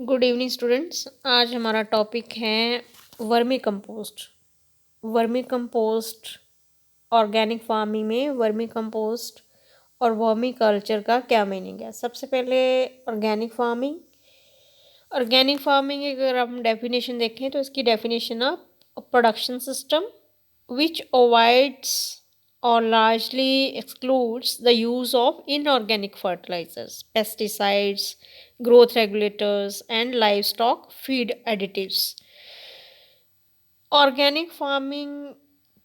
Good evening students. आज हमारा topic है vermi compost. Vermi compost organic farming में वर्मी कंपोस्ट और वर्मी कल्चर का क्या मीनिंग है। सबसे पहले ऑर्गेनिक फार्मिंग अगर हम डेफिनेशन देखें तो इसकी definition of production system which avoids or largely excludes the use of inorganic fertilizers, pesticides, growth regulators, and livestock feed additives. Organic farming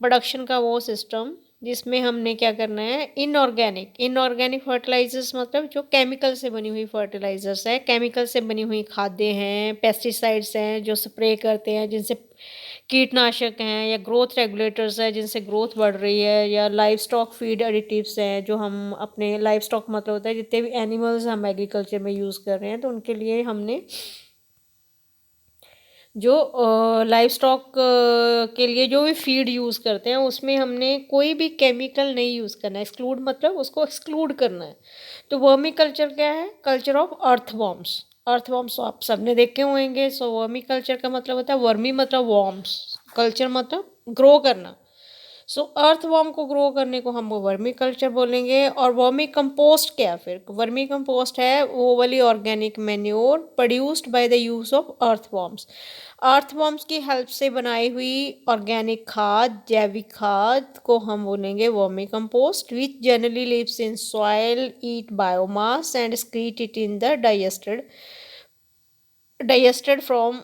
production का वो सिस्टम जिसमें हमने क्या करना है, इनऑर्गेनिक फर्टिलाइजर्स मतलब जो केमिकल से बनी हुई फर्टिलाइजर्स है, केमिकल से बनी हुई खाद्य हैं, पेस्टिसाइड्स हैं जो स्प्रे करते हैं जिनसे कीटनाशक हैं, या ग्रोथ रेगुलेटर्स है जिनसे ग्रोथ बढ़ रही है, या लाइव स्टॉक फीड एडिटिव्स हैं जो हम अपने लाइव स्टॉक मतलब होता है जितने भी एनिमल्स हम एग्रीकल्चर में यूज़ कर रहे हैं तो उनके लिए हमने जो लाइव स्टॉक के लिए जो भी फीड यूज़ करते हैं उसमें हमने कोई भी केमिकल नहीं यूज़ करना है। एक्सक्लूड मतलब उसको एक्सक्लूड करना है। तो वर्मी कल्चर क्या है? Culture of earthworms. अर्थवॉर्म्स तो आप सबने देखे होंगे। सो वर्मी कल्चर का मतलब होता है, वर्मी मतलब वॉर्म्स, कल्चर मतलब ग्रो करना। सो अर्थवॉर्म को ग्रो करने को हम वर्मी कल्चर बोलेंगे। और वर्मी कंपोस्ट क्या है? फिर वर्मी कंपोस्ट है वो वाली organic manure produced by the use of earthworms. Earthworms की हेल्प से बनाई हुई ऑर्गेनिक खाद, जैविक खाद को हम बोलेंगे vermicompost, which generally lives in soil, eat biomass and excrete it in the digested from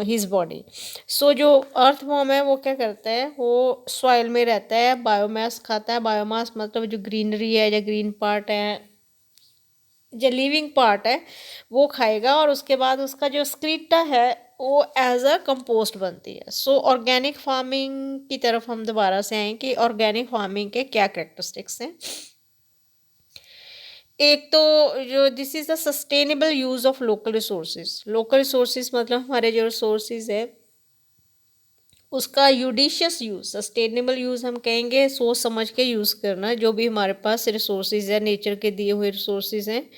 his body. So जो अर्थ वॉर्म है वो क्या करता है, वो सॉइल में रहता है, बायोमास खाता है। बायोमास मतलब जो ग्रीनरी है या ग्रीन पार्ट है, जो लिविंग पार्ट है वो खाएगा और उसके बाद उसका जो स्क्रीटा है वो एज अ कंपोस्ट बनती है। सो ऑर्गेनिक फार्मिंग की तरफ हम दोबारा से आएँ कि ऑर्गेनिक फार्मिंग के क्या कैरेक्टरिस्टिक्स हैं। एक तो जो this is the sustainable use of local resources मतलब हमारे जो रिसोर्सेज है उसका यूडिशियस यूज़। सस्टेनेबल यूज़ हम कहेंगे सोच समझ के यूज़ करना जो भी हमारे पास रिसोर्सेज है, नेचर के दिए हुए रिसोर्सेज हैं।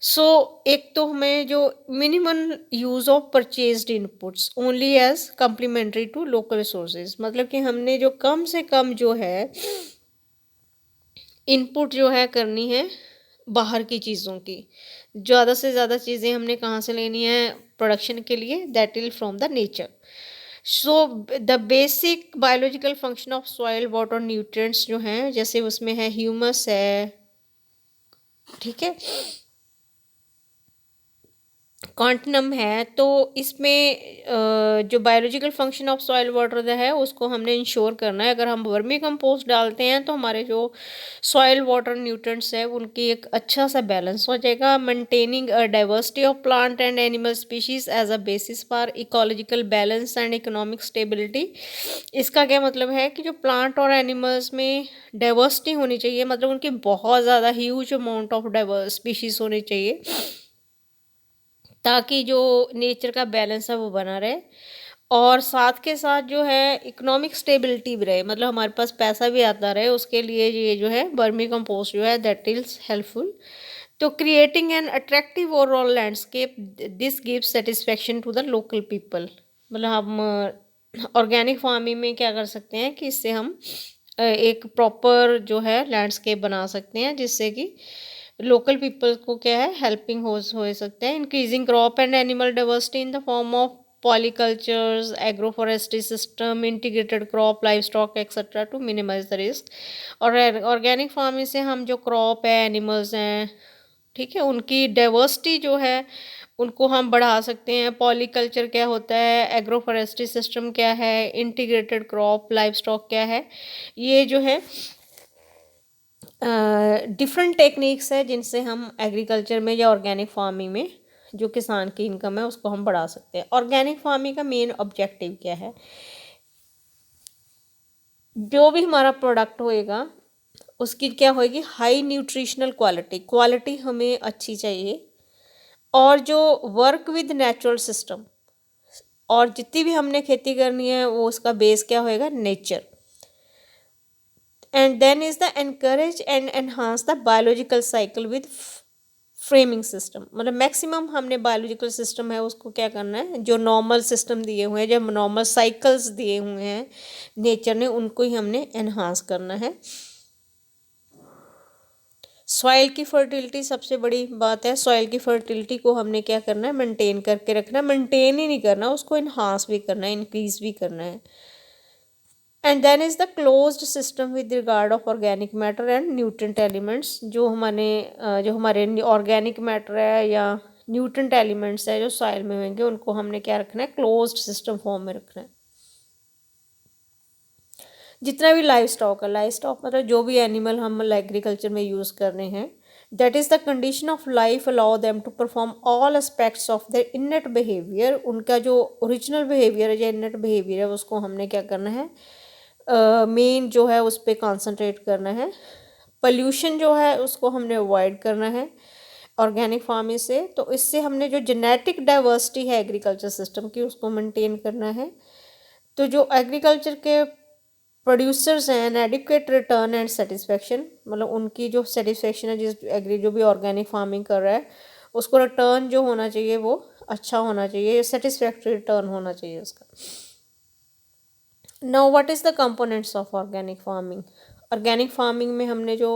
सो एक तो हमें जो minimum use of purchased inputs only as complementary to local resources, मतलब कि हमने जो कम से कम जो है इनपुट जो है करनी है बाहर की चीज़ों की। ज़्यादा से ज़्यादा चीज़ें हमने कहाँ से लेनी है प्रोडक्शन के लिए? That is from the nature. So the basic biological function of soil, water, nutrients जो हैं, जैसे उसमें है ह्यूमस है, ठीक है, कॉन्टिनम है। तो इसमें जो biological function of soil water है उसको हमने इंश्योर करना है। अगर हम वर्मी कंपोस्ट डालते हैं तो हमारे जो सॉइल वाटर न्यूट्रिएंट्स है उनकी एक अच्छा सा बैलेंस हो जाएगा। Maintaining a diversity of plant and animal species as a basis for ecological balance and economic stability. इसका क्या मतलब है कि जो प्लांट और एनिमल्स में डाइवर्सिटी होनी चाहिए, मतलब उनकी बहुत ज़्यादा huge amount of diverse species होनी चाहिए ताकि जो नेचर का बैलेंस है वो बना रहे। और साथ के साथ जो है इकोनॉमिक स्टेबिलिटी भी रहे, मतलब हमारे पास पैसा भी आता रहे, उसके लिए ये जो है वर्मी कंपोस्ट जो है दैट इज हेल्पफुल। तो creating an attractive overall landscape, this gives satisfaction to the local people. मतलब हम ऑर्गेनिक फार्मिंग में क्या कर सकते हैं कि इससे हम एक प्रॉपर जो है लैंडस्केप बना सकते हैं जिससे कि लोकल पीपल को क्या है हेल्पिंग हो सकते हैं। Increasing crop and animal diversity in the form of polycultures, agroforestry system, integrated crop, livestock etcetera to minimise the risk. और ऑर्गेनिक फार्मिंग से हम जो क्रॉप है, एनिमल्स हैं, ठीक है, उनकी डाइवर्सिटी जो है उनको हम बढ़ा सकते हैं। पॉलीकल्चर क्या होता है, एग्रोफॉरेस्ट्री सिस्टम क्या है, इंटीग्रेटेड क्रॉप, लाइव स्टॉक क्या है, ये जो है डिफरेंट टेक्निक्स है जिनसे हम एग्रीकल्चर में या ऑर्गेनिक फार्मिंग में जो किसान की इनकम है उसको हम बढ़ा सकते हैं। ऑर्गेनिक फार्मिंग का मेन ऑब्जेक्टिव क्या है? जो भी हमारा प्रोडक्ट होएगा उसकी क्या होएगी, हाई न्यूट्रिशनल क्वालिटी। क्वालिटी हमें अच्छी चाहिए। और जो वर्क विद नेचुरल सिस्टम, और जितनी भी हमने खेती करनी है वो उसका बेस क्या होएगा, nature. And then is the encourage and enhance the biological cycle with framing system, मतलब मैक्सिमम हमने बायोलॉजिकल सिस्टम है उसको क्या करना है, जो नॉर्मल सिस्टम दिए हुए हैं, जो नॉर्मल साइकिल्स दिए हुए हैं नेचर ने, उनको ही हमने एनहांस करना है। सॉइल की फर्टिलिटी सबसे बड़ी बात है। सॉइल की फर्टिलिटी को हमने क्या करना है, मेंटेन करके रखना है। मेंटेन ही नहीं करना, उसको इन्हांस भी करना है, इंक्रीज भी करना है। And then is the closed system with regard of organic matter and nutrient elements. जो हमारे ऑर्गेनिक मैटर है या न्यूट्रेंट एलिमेंट्स है जो सॉइल में होंगे, उनको हमने क्या रखना है, क्लोज्ड सिस्टम फॉर्म में रखना है। जितना भी लाइव स्टॉक है, लाइव स्टॉक मतलब जो भी एनिमल हम एग्रीकल्चर में यूज़ कर रहे हैं, that is the condition of life allow them to perform all aspects of their innate behaviour. उनका जो ओरिजिनल बिहेवियर है, जो इनेट बिहेवियर है, उसको हमने क्या करना है, मेन जो है उस पर कॉन्सेंट्रेट करना है। पल्यूशन जो है उसको हमने अवॉइड करना है ऑर्गेनिक फार्मिंग से। तो इससे हमने जो जेनेटिक डाइवर्सिटी है एग्रीकल्चर सिस्टम की, उसको मेंटेन करना है। तो जो एग्रीकल्चर के प्रोड्यूसर्स हैं, N adequate return and satisfaction, मतलब उनकी जो सेटिस्फेक्शन है, जो भी ऑर्गेनिक फार्मिंग कर रहा है, उसको रिटर्न जो होना चाहिए वो अच्छा होना चाहिए, सेटिस्फैक्ट्री रिटर्न होना चाहिए उसका। Now what is the components of organic farming. Organic farming में हमने जो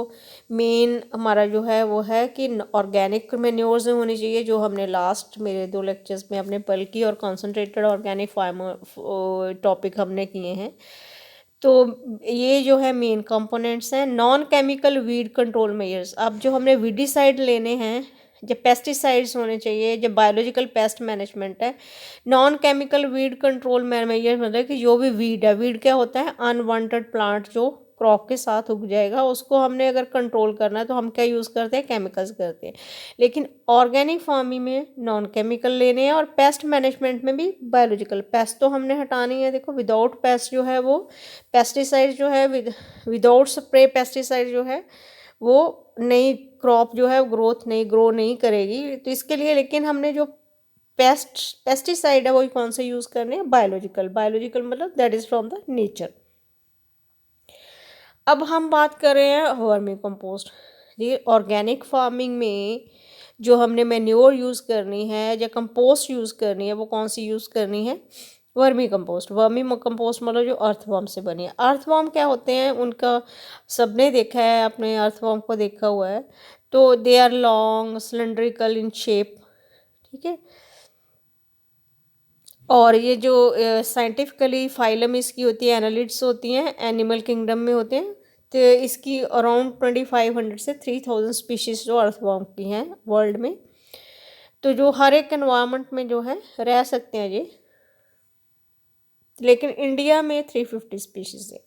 मेन हमारा जो है वो है कि ऑर्गेनिक मैन्योर्स में होनी चाहिए, जो हमने लास्ट मेरे 2 लेक्चर्स में अपने बल्कि और कॉन्सेंट्रेटेड ऑर्गेनिक फार्मर टॉपिक हमने किए हैं। तो ये जो है मेन कंपोनेंट्स हैं। Non chemical weed control measures, अब जो हमने वीडिसाइड लेने हैं, जब पेस्टिसाइड्स होने चाहिए, जब बायोलॉजिकल पेस्ट मैनेजमेंट है। Non chemical weed control measure मतलब कि जो भी वीड है, वीड क्या होता है, अनवांटेड प्लांट जो क्रॉप के साथ उग जाएगा, उसको हमने अगर कंट्रोल करना है तो हम क्या यूज़ करते हैं, केमिकल्स करते हैं। लेकिन ऑर्गेनिक फार्मिंग में नॉन केमिकल लेने हैं, और पेस्ट मैनेजमेंट में भी बायोलॉजिकल। पेस्ट तो हमने हटानी है, देखो विदाउट पेस्ट जो है वो पेस्टिसाइड जो है, विदाउट स्प्रे पेस्टिसाइड जो है वो नई क्रॉप जो है ग्रोथ नहीं ग्रो नहीं करेगी। तो इसके लिए लेकिन हमने जो पेस्टिसाइड है वो कौन से यूज़ करने हैं, बायोलॉजिकल। बायोलॉजिकल मतलब that is from the nature. अब हम बात कर रहे हैं वर्मी कंपोस्ट। ये ऑर्गेनिक फार्मिंग में जो हमने मैन्योर यूज़ करनी है या कंपोस्ट यूज़ करनी है, वो कौन सी यूज़ करनी है, वर्मी कंपोस्ट। वर्मी कंपोस्ट मतलब जो अर्थवर्म से बनी है। अर्थवर्म क्या होते हैं, उनका सबने देखा है, अपने अर्थवर्म को देखा हुआ है। तो they are long cylindrical in shape, ठीक है। और ये जो साइंटिफिकली फाइलम इसकी होती है, एनालिड्स होती हैं, एनिमल किंगडम में होते हैं। तो इसकी अराउंड 2500 से 3000 स्पीशीज़ जो अर्थवर्म की हैं वर्ल्ड में। तो जो हर एक एनवायरनमेंट में जो है रह सकते हैं ये, लेकिन इंडिया में 350 स्पीशीज़ है।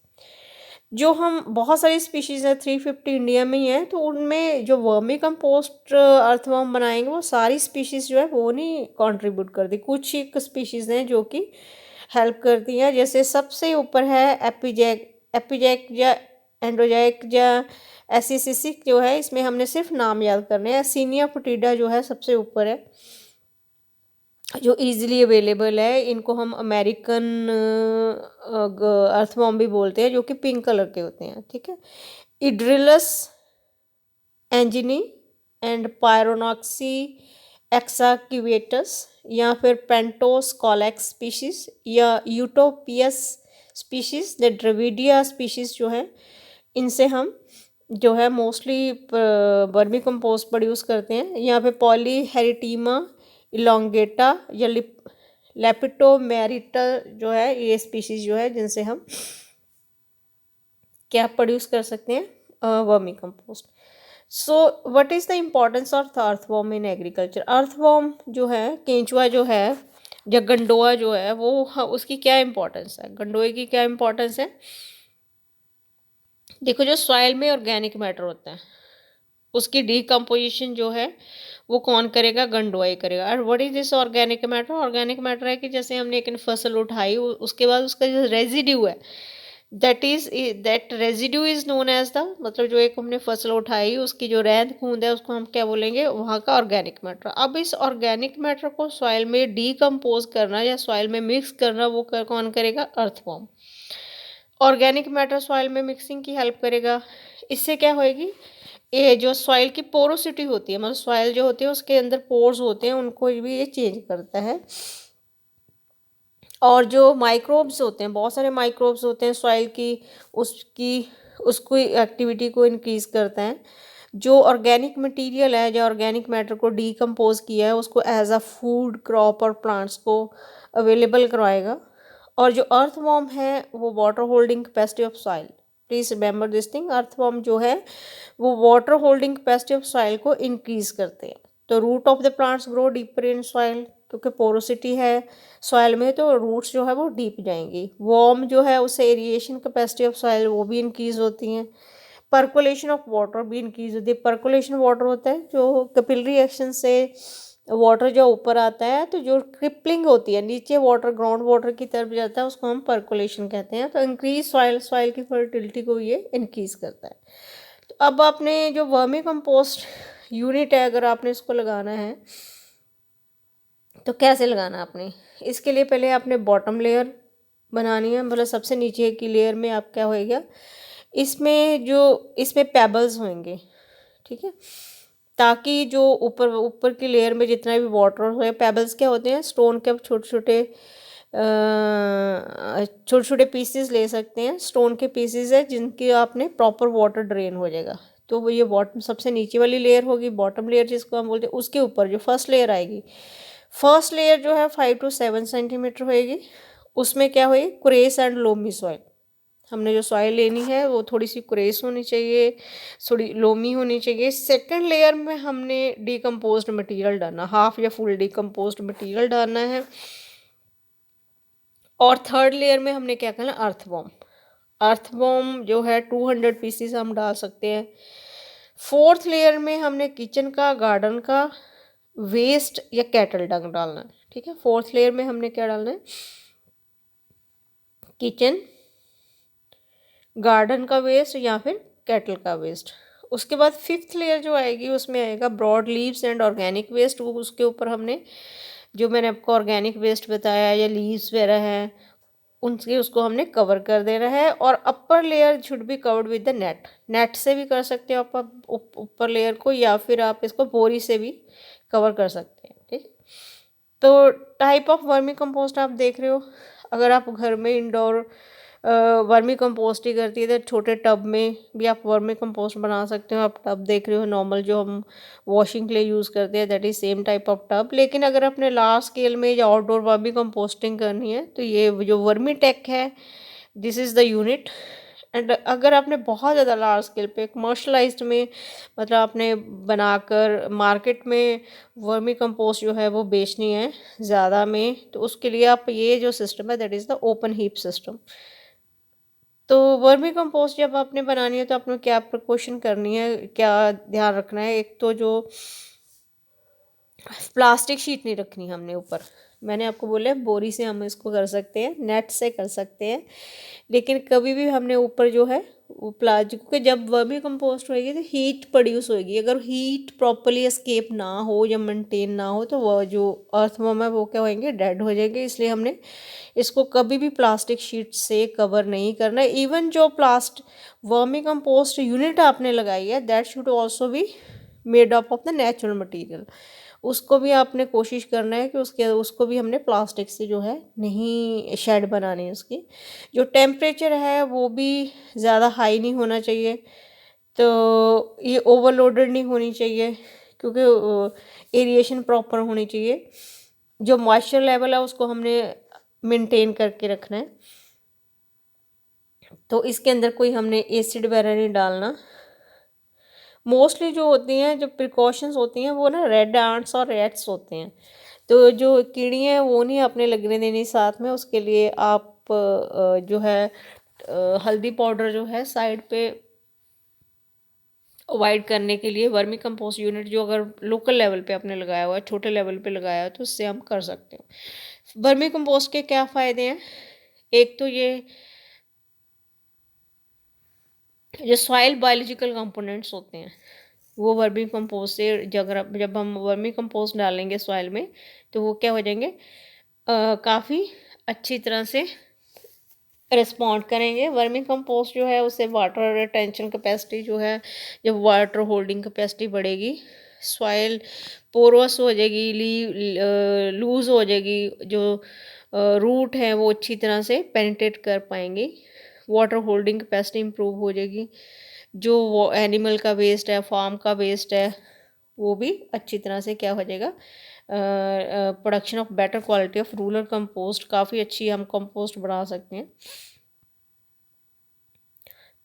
जो हम बहुत सारी स्पीशीज़ है, 350 इंडिया में ही है। तो उनमें जो वर्मी कंपोस्ट अर्थवर्म बनाएंगे, वो सारी स्पीशीज़ जो है वो नहीं कंट्रीब्यूट करती। कुछ ही स्पीशीज़ हैं जो कि हेल्प करती हैं। जैसे सबसे ऊपर है एपिजैक या एंड्रोजैक या एसिसिसिक जो है, इसमें हमने सिर्फ नाम याद करने हैं। सीनिया पुटीडा जो है सबसे ऊपर है, जो इजीली अवेलेबल है। इनको हम अमेरिकन अर्थवर्म भी बोलते हैं, जो कि पिंक कलर के होते हैं, ठीक है। इड्रिलस एंजिनी एंड पायरोनॉक्सी एक्साक्यूवेटस, या फिर पेंटोस्कॉलेक्स स्पीशीज़, या यूटोपियस स्पीशीज़, द ड्रेविडिया स्पीशीज़ जो है, इनसे हम जो है मोस्टली वर्मी कंपोस्ट प्रोड्यूस करते हैं। यहाँ पे पॉलीहेरिटीमा इलोंगेटा या लेपिटोमेरिटा जो है, ये स्पीशीज़ जो है जिनसे हम क्या प्रोड्यूस कर सकते हैं, vermi compost. So what is the importance of earthworm in agriculture. Earthworm जो है, केंचुआ जो है या गंडोआ जो है वो, उसकी क्या इम्पोर्टेंस है, गंडोए की क्या इम्पोर्टेंस है। देखो, जो सॉइल में ऑर्गेनिक मैटर होता है उसकी डिकम्पोजिशन जो है वो कौन करेगा, गंडोई करेगा। और what is this organic matter. Organic matter है कि जैसे हमने एक फसल उठाई, उसके बाद उसका जो रेजिड्यू है, that residue is known as the, मतलब जो एक हमने फसल उठाई उसकी जो रेंद कूंद है उसको हम क्या बोलेंगे, वहाँ का ऑर्गेनिक मैटर। अब इस ऑर्गेनिक मैटर को सॉइल में डिकम्पोज करना या सॉइल में मिक्स करना वो कौन करेगा, अर्थवर्म। ऑर्गेनिक मैटर सॉइल में मिक्सिंग की हेल्प करेगा। इससे क्या होएगी, ये जो सॉइल की पोरोसिटी होती है, मतलब सॉइल जो होती है उसके अंदर पोर्स होते हैं, उनको भी ये चेंज करता है। और जो माइक्रोब्स होते हैं, बहुत सारे माइक्रोब्स होते हैं सॉइल की, उसकी उसको एक्टिविटी को इंक्रीज करते हैं। जो ऑर्गेनिक मटेरियल है, जो ऑर्गेनिक मैटर को डीकम्पोज किया है, उसको एज अ फूड क्रॉप और प्लांट्स को अवेलेबल करवाएगा। और जो अर्थवॉर्म है वो water holding capacity of soil, please remember this thing, earthworm जो है वो water holding capacity of soil को इंक्रीज करते हैं। तो root of the plants grow deeper in soil, क्योंकि पोरोसिटी है सॉइल में तो रूट्स जो है वो डीप जाएंगी। वॉर्म जो है उससे एरिएशन कैपेसिटी ऑफ सॉइल वो भी इंक्रीज होती हैं। पर्कुलेशन ऑफ वाटर भी इंक्रीज होती है। पर्कुलेशन वाटर होता है जो कैपिलरी एक्शन से वाटर जो ऊपर आता है, तो जो क्रिपलिंग होती है नीचे वाटर ग्राउंड वाटर की तरफ जाता है, उसको हम पर्कुलेशन कहते हैं। तो इंक्रीज सॉइल, सॉइल की फर्टिलिटी को ये इंक्रीज करता है। तो अब आपने जो वर्मी कंपोस्ट यूनिट है, अगर आपने इसको लगाना है तो कैसे लगाना है आपने, इसके लिए पहले आपने बॉटम लेयर बनानी है, मतलब सबसे नीचे की लेयर में आप क्या होएगा, इसमें पेबल्स होंगे, ठीक है। ताकि जो ऊपर ऊपर की लेयर में जितना भी वाटर हो, पेबल्स क्या होते हैं, स्टोन के छोटे छोटे छोटे छोटे पीसेस ले सकते हैं, स्टोन के पीसेस है जिनकी आपने प्रॉपर वाटर ड्रेन हो जाएगा। तो वो ये बॉटम सबसे नीचे वाली लेयर होगी, बॉटम लेयर जिसको हम बोलते हैं, उसके ऊपर जो फर्स्ट लेयर आएगी, फर्स्ट लेयर जो है 5 to 7 सेंटीमीटर होएगी। उसमें क्या होगी, क्रेस एंड लोमी सॉइल। हमने जो सॉइल लेनी है वो थोड़ी सी क्रेस होनी चाहिए, थोड़ी लोमी होनी चाहिए। सेकंड लेयर में हमने डिकम्पोज्ड मटेरियल डालना, हाफ या फुल डिकम्पोज्ड मटेरियल डालना है। और थर्ड लेयर में हमने क्या करना, अर्थवॉर्म। अर्थवॉर्म जो है 200 पीसीस हम डाल सकते हैं। फोर्थ लेयर में हमने किचन का, गार्डन का वेस्ट या कैटल डंग डालना है, ठीक है। फोर्थ लेयर में हमने क्या डालना है, किचन, गार्डन का वेस्ट या फिर कैटल का वेस्ट। उसके बाद फिफ्थ लेयर जो आएगी उसमें आएगा broad leaves and organic waste. वो उसके ऊपर हमने जो मैंने आपको ऑर्गेनिक वेस्ट बताया या लीव्स वगैरह हैं उनसे उसको हमने कवर कर देना है। और upper layer should be covered with the net. Net से भी कर सकते हो आप ऊपर लेयर को, या फिर आप इसको बोरी से भी कवर कर सकते हैं, ठीक। तो टाइप ऑफ वर्मी कंपोस्ट आप देख रहे हो। अगर आप घर में इंडोर वर्मी कंपोस्ट ही करती है तो छोटे टब में भी आप वर्मी कंपोस्ट बना सकते हो। आप टब देख रहे हो नॉर्मल जो हम वॉशिंग के लिए यूज़ करते हैं, that is same type of tub. लेकिन अगर अपने लार्ज स्केल में या आउटडोर वर्मी कंपोस्टिंग करनी है तो ये जो वर्मी टेक है, this is the unit. And अगर आपने बहुत ज़्यादा लार्ज स्केल पे कमर्शलाइज्ड में, मतलब आपने बनाकर मार्केट में वर्मी कंपोस्ट जो है वो बेचनी है ज़्यादा में, तो उसके लिए आप ये जो सिस्टम है that is the open heap system. तो वर्मी कंपोस्ट जब आपने बनानी है तो आपने क्या प्रिकॉशन करनी है, क्या ध्यान रखना है। एक तो जो प्लास्टिक शीट नहीं रखनी हमने ऊपर। मैंने आपको बोला बोरी से हम इसको कर सकते हैं, नेट से कर सकते हैं, लेकिन कभी भी हमने ऊपर जो है वो प्लास्टिक, क्योंकि जब वर्मी कंपोस्ट होएगी तो हीट प्रोड्यूस होएगी। अगर हीट प्रॉपरली एस्केप ना हो या मेंटेन ना हो तो वह जो अर्थवर्म है वो क्या होएंगे, डेड हो जाएंगे। इसलिए हमने इसको कभी भी प्लास्टिक शीट से कवर नहीं करना है। इवन जो वर्मी कंपोस्ट यूनिट आपने लगाई है that should also be made up of the natural material. उसको भी आपने कोशिश करना है कि उसको भी हमने प्लास्टिक से जो है नहीं शेड बनानी है। उसकी जो टेम्परेचर है वो भी ज़्यादा हाई नहीं होना चाहिए, तो ये ओवरलोडेड नहीं होनी चाहिए, क्योंकि एरिएशन प्रॉपर होनी चाहिए। जो मॉइस्चर लेवल है उसको हमने मेंटेन करके रखना है। तो इसके अंदर कोई हमने एसिड वगैरह नहीं डालना। मोस्टली जो होती हैं, जो प्रिकॉशंस होती हैं वो ना रेड आंट्स और रैट्स होते हैं, तो जो कीड़ी हैं वो नहीं आपने लगने देनी साथ में। उसके लिए आप जो है हल्दी पाउडर जो है साइड पे अवॉइड करने के लिए, वर्मी कंपोस्ट यूनिट जो अगर लोकल लेवल पे आपने लगाया हुआ है, छोटे लेवल पे लगाया है, तो उससे हम कर सकते हैं। वर्मी कंपोस्ट के क्या फ़ायदे हैं, एक तो ये जो सॉइल बायोलॉजिकल कंपोनेंट्स होते हैं वो वर्मी कंपोस्ट से जब हम वर्मी कंपोस्ट डालेंगे सॉइल में तो वो क्या हो जाएंगे, काफ़ी अच्छी तरह से रिस्पॉन्ड करेंगे। वर्मी कंपोस्ट जो है उससे वाटर रिटेंशन कैपेसिटी जो है, जब वाटर होल्डिंग कैपेसिटी बढ़ेगी, सॉइल पोरस हो जाएगी, लूज हो जाएगी, जो रूट है वो अच्छी तरह से पेनिट्रेट कर पाएंगी, वाटर होल्डिंग कैपेसिटी इंप्रूव हो जाएगी, जो वो एनिमल का वेस्ट है, फार्म का वेस्ट है, वो भी अच्छी तरह से क्या हो जाएगा, production of better quality of rural compost, काफ़ी अच्छी हम कंपोस्ट बना सकते हैं।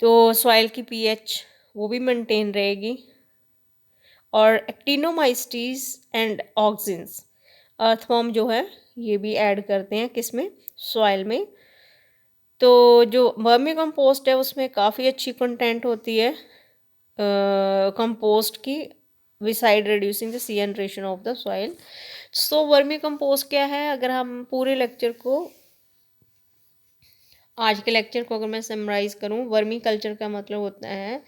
तो सॉइल की पीएच वो भी मेंटेन रहेगी। और एक्टिनोमाइसीटीज एंड ऑक्सिन्स, अर्थवॉर्म जो है ये भी ऐड करते हैं किस में, सॉइल में। तो जो वर्मी कंपोस्ट है उसमें काफ़ी अच्छी कंटेंट होती है कंपोस्ट की, बिसाइड रिड्यूसिंग द सी एनरेशन of the soil. So vermicompost क्या है, अगर हम पूरे लेक्चर को, आज के लेक्चर को अगर मैं समराइज करूं, वर्मी कल्चर का मतलब होता है,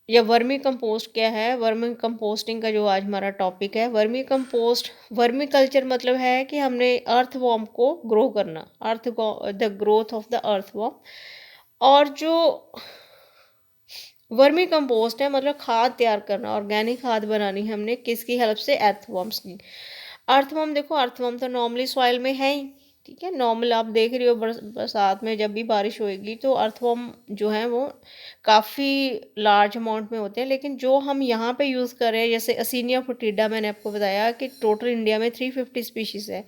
या वर्मी कंपोस्ट क्या है, वर्मी कंपोस्टिंग का जो आज हमारा टॉपिक है, वर्मी कंपोस्ट, वर्मी कल्चर मतलब है कि हमने अर्थवॉर्म को ग्रो करना, the growth of the earthworm. और जो वर्मी कंपोस्ट है मतलब खाद तैयार करना, ऑर्गेनिक खाद बनानी है हमने, किसकी हेल्प से, अर्थवॉर्म्स की। अर्थवॉर्म देखो, अर्थवॉर्म तो नॉर्मली सॉइल में है ही, ठीक है, नॉर्मल आप देख रही हो बरसात में जब भी बारिश होएगी तो अर्थवॉर्म जो है वो काफ़ी लार्ज अमाउंट में होते हैं। लेकिन जो हम यहाँ पे यूज़ कर रहे हैं, जैसे असीनिया फोटिडा, मैंने आपको बताया कि टोटल इंडिया में 350 स्पीशीज़ है।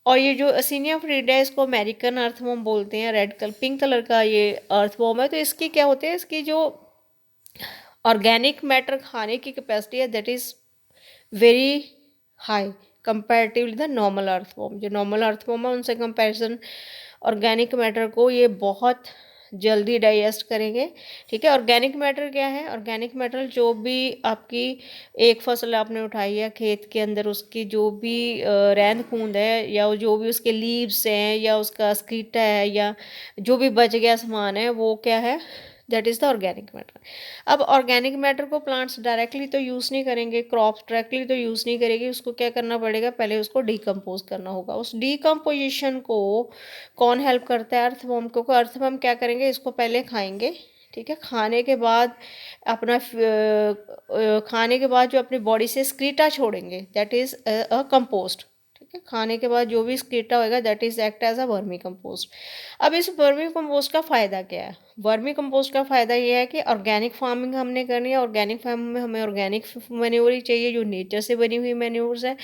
और ये जो असीनिया फोटिडा है इसको अमेरिकन अर्थवॉर्म बोलते हैं, रेड कलर पिंक कलर का ये अर्थवॉर्म है। तो इसकी क्या होते हैं, इसकी जो ऑर्गेनिक मैटर खाने की कैपेसिटी है that is very high comparatively the normal earthworm. जो नॉर्मल अर्थवॉर्म है उनसे कंपैरिजन ऑर्गेनिक मैटर को ये बहुत जल्दी डाइजेस्ट करेंगे, ठीक है। ऑर्गेनिक मैटर क्या है, ऑर्गेनिक मैटर जो भी आपकी एक फसल आपने उठाई है खेत के अंदर, उसकी जो भी रैंद कूंद है, या जो भी उसके लीव्स हैं, या उसका स्कीटा है, या जो भी बच गया सामान है, वो क्या है, that is the organic matter. अब ऑर्गेनिक मैटर को प्लांट्स डायरेक्टली तो यूज़ नहीं करेंगे, क्रॉप्स डायरेक्टली तो यूज़ नहीं करेगी, उसको क्या करना पड़ेगा, पहले उसको डिकम्पोज करना होगा। उस डिकम्पोजिशन को कौन हेल्प करता है, अर्थवॉर्म को। अर्थवॉर्म क्या करेंगे, इसको पहले खाएंगे, ठीक है, खाने के बाद अपना खाने के बाद जो अपनी बॉडी से स्क्रीटा छोड़ेंगे दैट इज़ अ कंपोस्ट, ठीक है। खाने के बाद जो भी स्क्रीटा होएगा that is act as a vermicompost. अब इस वर्मी कंपोस्ट का फ़ायदा क्या है, वर्मी कंपोस्ट का फ़ायदा ये है कि ऑर्गेनिक फार्मिंग हमने करनी है, ऑर्गेनिक फार्मिंग में हमें ऑर्गेनिक मैन्योर ही चाहिए जो नेचर से बनी हुई मैन्योर्स है।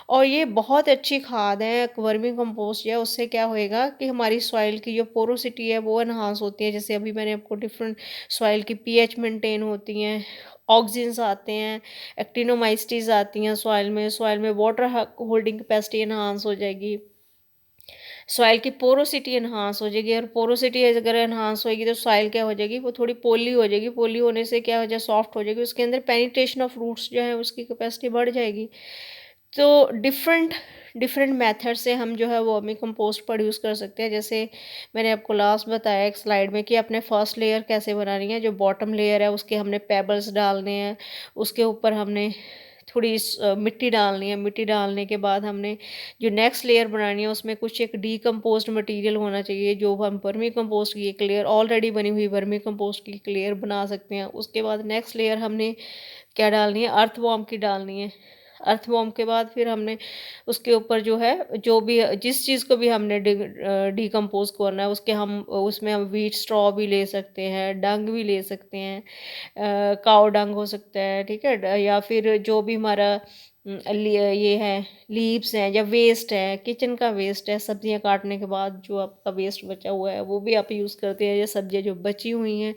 और ये बहुत अच्छी खाद है, वर्मी कंपोस्ट है, उससे क्या होएगा कि हमारी सॉइल की जो पोरोसिटी है वो एनहांस होती है। जैसे अभी मैंने आपको डिफरेंट सॉइल की पीएच मेंटेन होती हैं, ऑक्सीजन्स आते हैं, एक्टिनोमाइसीटीज आती हैं सॉइल में वाटर होल्डिंग कैपेसिटी एनहांस हो जाएगी, सॉइल की पोरोसिटी एनहांस हो जाएगी। और पोरोसिटी अगर एनहांस होएगी तो सॉइल क्या हो जाएगी, वो थोड़ी पोली हो जाएगी, पोली होने से क्या हो जाए, सॉफ्ट हो जाएगी, उसके अंदर पेनिट्रेशन ऑफ रूट्स जो है उसकी कैपेसिटी बढ़ जाएगी। तो डिफरेंट डिफरेंट मेथड से हम जो है वो वर्मी कंपोस्ट प्रोड्यूस कर सकते हैं। जैसे मैंने आपको लास्ट बताया एक स्लाइड में कि अपने फर्स्ट लेयर कैसे बनानी है, जो बॉटम लेयर है उसके हमने पेबल्स डालने हैं, उसके ऊपर हमने थोड़ी मिट्टी डालनी है, मिट्टी डालने के बाद हमने जो नेक्स्ट लेयर बनानी है उसमें कुछ एक डीकम्पोज्ड मटेरियल होना चाहिए, जो हम वर्मी कंपोस्ट की एक लेयर, ऑलरेडी बनी हुई वर्मी कंपोस्ट की एक लेयर बना सकते हैं। उसके बाद नेक्स्ट लेयर हमने क्या डालनी है, अर्थवॉर्म की डालनी है। अर्थवॉर्म के बाद फिर हमने उसके ऊपर जो है, जो भी जिस चीज़ को भी हमने डिकम्पोज करना है उसके हम उसमें हम व्हीट स्ट्रॉ भी ले सकते हैं, डंग भी ले सकते हैं, काऊ डंग हो सकता है, ठीक है, या फिर जो भी हमारा ये है लीव्स हैं, या वेस्ट है, किचन का वेस्ट है, सब्जियां काटने के बाद जो आपका वेस्ट बचा हुआ है वो भी आप यूज़ करते हैं, या सब्जियां जो बची हुई हैं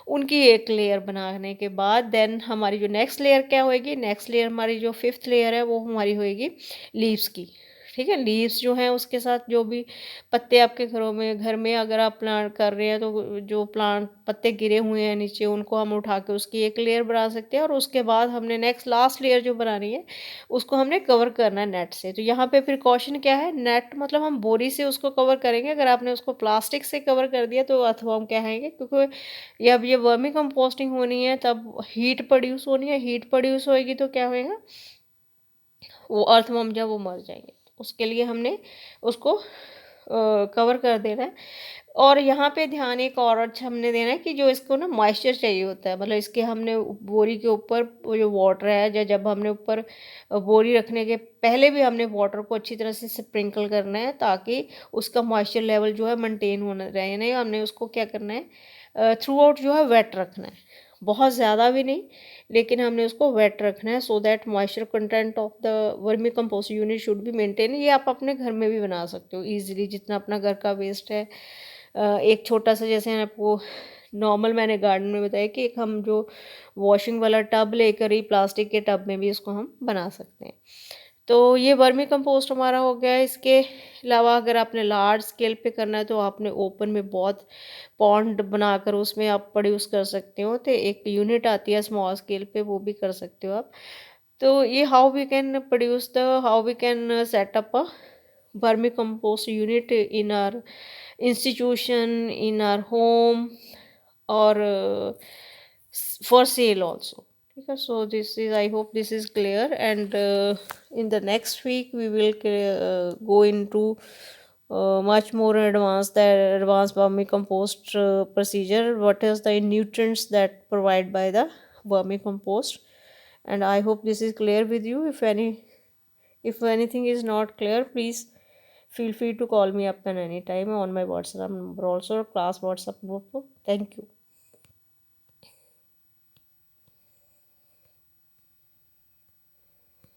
उनकी एक लेयर बनाने के बाद देन हमारी जो नेक्स्ट लेयर क्या होएगी, नेक्स्ट लेयर हमारी जो फिफ्थ लेयर है वो हमारी होएगी लीव्स की, ठीक है। लीव्स जो हैं उसके साथ जो भी पत्ते आपके घर में अगर आप प्लांट कर रहे हैं तो जो प्लांट पत्ते गिरे हुए हैं नीचे उनको हम उठा के उसकी एक लेयर बना सकते हैं। और उसके बाद हमने नेक्स्ट लास्ट लेयर जो बनानी है उसको हमने कवर करना है नेट से। तो यहाँ पे प्रिकॉशन क्या है, नेट मतलब हम बोरी से उसको कवर करेंगे। अगर आपने उसको प्लास्टिक से कवर कर दिया तो अर्थवॉर्म क्या आएंगे, क्योंकि ये अब ये वर्मी कंपोस्टिंग होनी है तब हीट प्रोड्यूस होनी है, हीट प्रोड्यूस होएगी तो क्या होएगा, वो अर्थवॉर्म जब वो मर जाएंगे। उसके लिए हमने उसको कवर कर देना है। और यहाँ पे ध्यान एक और अच्छा हमने देना है कि जो इसको ना मॉइस्चर चाहिए होता है, मतलब इसके हमने बोरी के ऊपर वो जो वाटर है, या जब हमने ऊपर बोरी रखने के पहले भी हमने वाटर को अच्छी तरह से स्प्रिंकल करना है, ताकि उसका मॉइस्चर लेवल जो है मेंटेन होना रहे। नहीं, हमने उसको क्या करना है, थ्रू आउट जो है वेट रखना है, बहुत ज़्यादा भी नहीं, लेकिन हमने उसको वेट रखना है, so that moisture content of the vermi compost unit should be maintain. ये आप अपने घर में भी बना सकते हो इजीली, जितना अपना घर का वेस्ट है। एक छोटा सा, जैसे आपको नॉर्मल मैंने गार्डन में बताया कि एक हम जो वॉशिंग वाला टब लेकर ही प्लास्टिक के टब में भी इसको हम बना सकते हैं। तो ये वर्मी कंपोस्ट हमारा हो गया है। इसके अलावा अगर आपने लार्ज स्केल पे करना है तो आपने ओपन में बहुत पॉन्ड बनाकर उसमें आप प्रोड्यूस कर सकते हो। तो एक यूनिट आती है स्मॉल स्केल पे, वो भी कर सकते हो आप। तो ये how we can set up a vermicompost unit in our institution, in our home, or for sale also. Okay, so this is, I hope this is clear, and in the next week we will go into much more advanced vermicompost procedure. What is the nutrients that provide by the vermicompost? And I hope this is clear with you. If anything is not clear, please feel free to call me up at any time on my WhatsApp number, also class WhatsApp group. Thank you.